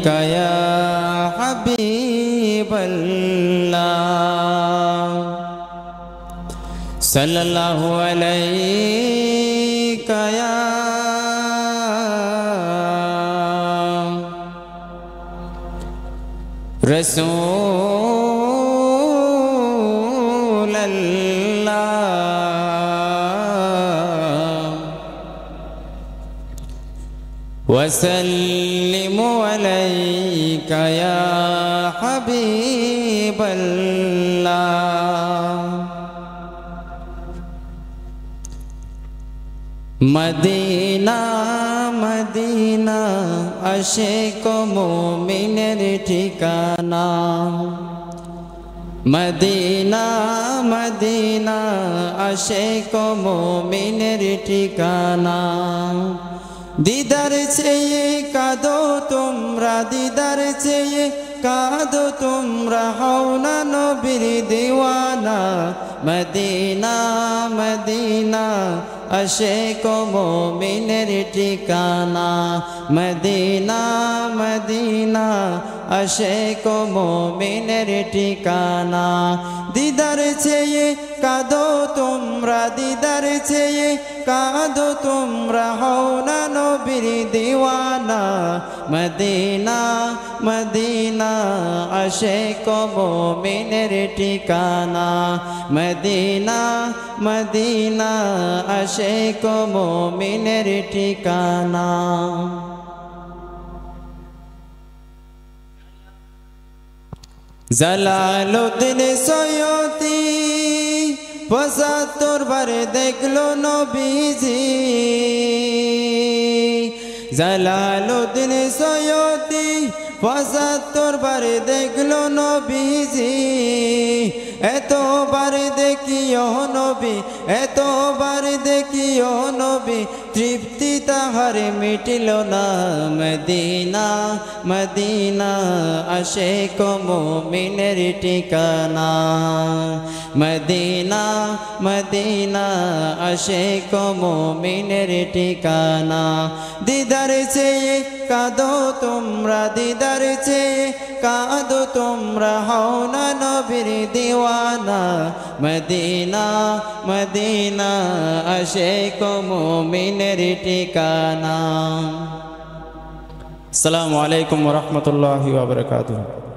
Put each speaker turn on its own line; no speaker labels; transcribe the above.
या हबीब अल्लाह सल्लल्लाहु अलैका या रसूल अल्लाह वसल्लिमु अलैका या हबीब अल्लाह। मदीना मदीना आशिक मोमिनेर ठिकाना, मदीना मदीना आशिक मोमिनेर ठिकाना। दीदार चेये कादो तुमरा, दीदार चेये कादो तुमरा, हौ ना नबीर दीवाना। मदीना मदीना आशिक मोमिनेर ठिकाना, मदीना मदीना आशिक मोमिनेर ठिकाना। दीदार चेये कादो तुमरा, दीदार चेये कादो तुमरा, हौ ना नबीर दीवाना। मदीना मदीना आशिक मोमिनेर ठिकाना, मदीना मदीना आशिक मोमिनेर ठिकाना। জালালউদ্দিন সৈয়দী ৭৫ বার দেখলো নবীজি, জালালউদ্দিন সৈয়দী ৭৫ বার দেখলো নবীজি। এতবার দেখিও নবী, এতবার দেখিও নবী, তৃপ্তি তাহার মিটিল না। মদিনা মদিনা আশিক মুমিনের ঠিকানা, মদিনা মদিনা আশিক মুমিনের ঠিকানা। দিদার চেয়ে কাঁদো তোমরা, দিদার চেয়ে কাঁদো তোমরা, হও না নবীর দিওয়ানা। মদিনা মদিনা আশিক মুমিনের ঠিকানা। আসসালামু আলাইকুম ওয়া রাহমাতুল্লাহি ওয়া বারাকাতুহু।